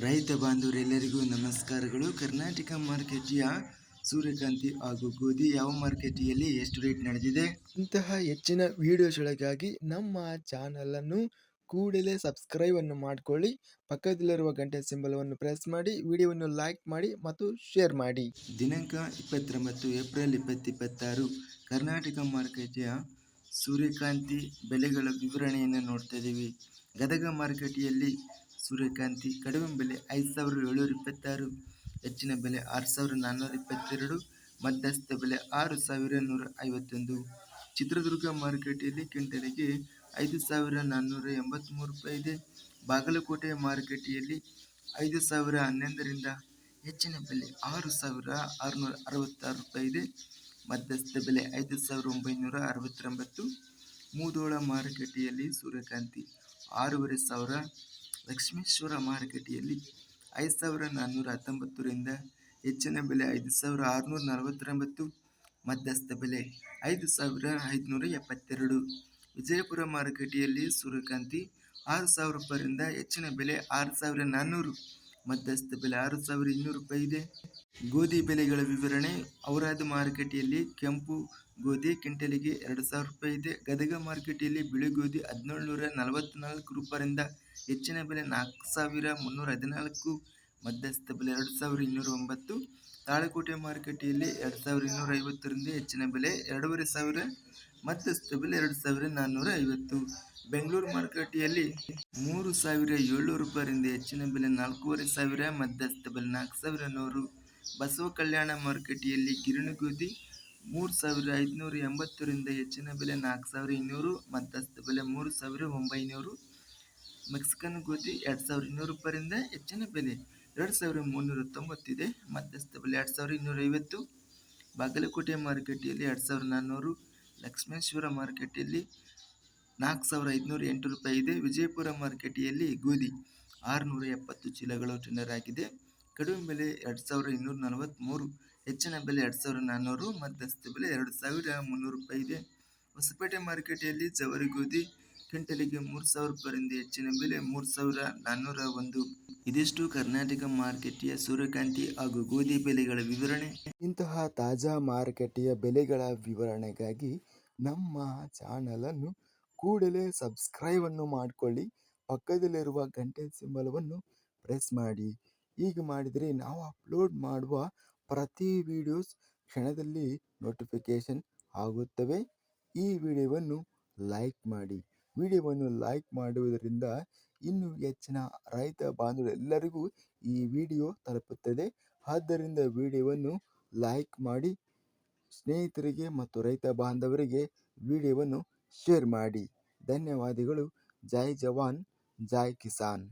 ರೈತ ಬಾಂಧವರೆಲ್ಲರಿಗೂ ನಮಸ್ಕಾರಗಳು. ಕರ್ನಾಟಕ ಮಾರುಕಟ್ಟೆಯ ಸೂರ್ಯಕಾಂತಿ ಹಾಗೂ ಗೋಧಿ ಯಾವ ಮಾರುಕಟ್ಟೆಯಲ್ಲಿ ಎಷ್ಟು ರೇಟ್ ನಡೆದಿದೆ? ಇಂತಹ ಹೆಚ್ಚಿನ ವಿಡಿಯೋಸ್ಗಳಿಗಾಗಿ ನಮ್ಮ ಚಾನಲನ್ನು ಕೂಡಲೇ ಸಬ್ಸ್ಕ್ರೈಬ್ ಅನ್ನು ಮಾಡಿಕೊಳ್ಳಿ. ಪಕ್ಕದಲ್ಲಿರುವ ಗಂಟೆ ಸಿಂಬಲವನ್ನು ಪ್ರೆಸ್ ಮಾಡಿ, ವಿಡಿಯೋವನ್ನು ಲೈಕ್ ಮಾಡಿ ಮತ್ತು ಶೇರ್ ಮಾಡಿ. ದಿನಾಂಕ 29 ಏಪ್ರಿಲ್ 2026 ಕರ್ನಾಟಕ ಮಾರುಕಟ್ಟೆಯ ಸೂರ್ಯಕಾಂತಿ ಬೆಲೆಗಳ ವಿವರಣೆಯನ್ನು ನೋಡ್ತಾ ಇದ್ದೀವಿ. ಗದಗ ಮಾರುಕಟ್ಟೆಯಲ್ಲಿ ಸೂರ್ಯಕಾಂತಿ ಕಡಿಮೆ ಬೆಲೆ 5,726, ಹೆಚ್ಚಿನ ಬೆಲೆ 6,422, ಮಧ್ಯಸ್ಥ ಬೆಲೆ 6,151. ಚಿತ್ರದುರ್ಗ ಮಾರುಕಟ್ಟೆಯಲ್ಲಿ ಕ್ವಿಂಟಲಿಗೆ 5,483 ರೂಪಾಯಿ ಇದೆ. ಬಾಗಲಕೋಟೆ ಮಾರುಕಟ್ಟೆಯಲ್ಲಿ 5,011ರಿಂದ ಹೆಚ್ಚಿನ ಬೆಲೆ 6,666 ರೂಪಾಯಿ ಇದೆ. ಮಧ್ಯಸ್ಥ ಬೆಲೆ 5,969. ಮುಧೋಳ ಮಾರುಕಟ್ಟೆಯಲ್ಲಿ ಸೂರ್ಯಕಾಂತಿ 6,500. ಲಕ್ಷ್ಮೇಶ್ವರ ಮಾರುಕಟ್ಟೆಯಲ್ಲಿ 5,419ರಿಂದ ಹೆಚ್ಚಿನ ಬೆಲೆ 5,649, ಮಧ್ಯಸ್ಥ ಬೆಲೆ 5,572. ವಿಜಯಪುರ ಮಾರುಕಟ್ಟೆಯಲ್ಲಿ ಸೂರ್ಯಕಾಂತಿ 6,000 ರೂಪಾಯಿಯಿಂದ ಹೆಚ್ಚಿನ ಬೆಲೆ 6,400, ಮಧ್ಯಸ್ಥ ಬೆಲೆ 6,200 ರೂಪಾಯಿ ಇದೆ. ಗೋಧಿ ಬೆಲೆಗಳ ವಿವರಣೆ. ಔರಾದ ಮಾರುಕಟ್ಟೆಯಲ್ಲಿ ಕೆಂಪು ಗೋಧಿ ಕ್ವಿಂಟಲಿಗೆ 2,000 ರೂಪಾಯಿ ಇದೆ. ಗದಗ ಮಾರುಕಟ್ಟೆಯಲ್ಲಿ ಬಿಳಿ ಗೋಧಿ 1,744 ರೂಪಾಯಿಯಿಂದ ಹೆಚ್ಚಿನ ಬೆಲೆ 4,314, ಮಧ್ಯಸ್ಥ ಬೆಲೆ 2,209. ತಾಳಕೋಟೆ ಮಾರುಕಟ್ಟೆಯಲ್ಲಿ 2,250ರಿಂದ ಹೆಚ್ಚಿನ ಬೆಲೆ 2,500, ಮಧ್ಯಸ್ಥ ಬೆಲೆ 2,450. ಬೆಂಗಳೂರು ಮಾರುಕಟ್ಟೆಯಲ್ಲಿ 3,700 ರೂಪಾಯಿಯಿಂದ ಹೆಚ್ಚಿನ ಬೆಲೆ 4,500, ಮಧ್ಯಸ್ಥ ಬೆಲೆ 4,100. ಬಸವ ಕಲ್ಯಾಣ ಮಾರುಕಟ್ಟೆಯಲ್ಲಿ ಗಿರಣಿ ಗೋಧಿ 3,580ರಿಂದ ಹೆಚ್ಚಿನ ಬೆಲೆ 4,200, ಮಧ್ಯಸ್ಥ ಬೆಲೆ 3,900. ಮೆಕ್ಸಿಕನ್ ಗೋಧಿ 2,200 ರೂಪಾಯಿಯಿಂದ ಹೆಚ್ಚಿನ ಬೆಲೆ 2,390 ಇದೆ. ಮಧ್ಯಸ್ಥ ಬೆಲೆ 2,250. ಬಾಗಲಕೋಟೆ ಮಾರುಕಟ್ಟೆಯಲ್ಲಿ 2,400. ಲಕ್ಷ್ಮೇಶ್ವರ ಮಾರುಕಟ್ಟೆಯಲ್ಲಿ 4,508 ರೂಪಾಯಿ ಇದೆ. ವಿಜಯಪುರ ಮಾರುಕಟ್ಟೆಯಲ್ಲಿ ಗೋಧಿ 670 ಚೀಲಗಳು ಟೆಂಡರ್ ಆಗಿದೆ. ಕಡಿಮೆ ಬೆಲೆ 2,243, ಹೆಚ್ಚಿನ ಬೆಲೆ 2,400, ಮಧ್ಯಸ್ಥ ಬೆಲೆ 2,300 ರೂಪಾಯಿ ಇದೆ. ಹೊಸಪೇಟೆ ಮಾರುಕಟ್ಟೆಯಲ್ಲಿ ಜವಾರಿ ಗೋಧಿ ಕ್ವಿಂಟಲಿಗೆ 3,000 ರೂಪಾಯಿಯಿಂದ ಹೆಚ್ಚಿನ ಬೆಲೆ 3,401. ಇದಿಷ್ಟು ಕರ್ನಾಟಕ ಮಾರುಕಟ್ಟೆಯ ಸೂರ್ಯಕಾಂತಿ ಹಾಗೂ ಗೋಧಿ ಬೆಲೆಗಳ ವಿವರಣೆ. ಇಂತಹ ತಾಜಾ ಮಾರುಕಟ್ಟೆಯ ಬೆಲೆಗಳ ವಿವರಣೆಗಾಗಿ ನಮ್ಮ ಚಾನಲನ್ನು ಕೂಡಲೇ ಸಬ್ಸ್ಕ್ರೈಬ್ ಅನ್ನು ಮಾಡಿಕೊಳ್ಳಿ. ಪಕ್ಕದಲ್ಲಿರುವ ಗಂಟೆ ಸಿಂಬಲವನ್ನು ಪ್ರೆಸ್ ಮಾಡಿ. ಹೀಗೆ ಮಾಡಿದರೆ ನಾವು ಅಪ್ಲೋಡ್ ಮಾಡುವ ಪ್ರತಿ ವಿಡಿಯೋಸ್ ಕ್ಷಣದಲ್ಲಿ ನೋಟಿಫಿಕೇಶನ್ ಆಗುತ್ತವೆ. ಈ ವಿಡಿಯೋವನ್ನು ಲೈಕ್ ಮಾಡಿ. ವಿಡಿಯೋವನ್ನು ಲೈಕ್ ಮಾಡುವುದರಿಂದ ಇನ್ನೂ ಹೆಚ್ಚಿನ ರೈತ ಬಾಂಧವರೆಲ್ಲರಿಗೂ ಈ ವಿಡಿಯೋ ತಲುಪುತ್ತದೆ. ಆದ್ದರಿಂದ ವಿಡಿಯೋವನ್ನು ಲೈಕ್ ಮಾಡಿ, ಸ್ನೇಹಿತರಿಗೆ ಮತ್ತು ರೈತ ಬಾಂಧವರಿಗೆ ವಿಡಿಯೋವನ್ನು ಶೇರ್ ಮಾಡಿ. ಧನ್ಯವಾದಗಳು. ಜೈ ಜವಾನ್, ಜೈ ಕಿಸಾನ್.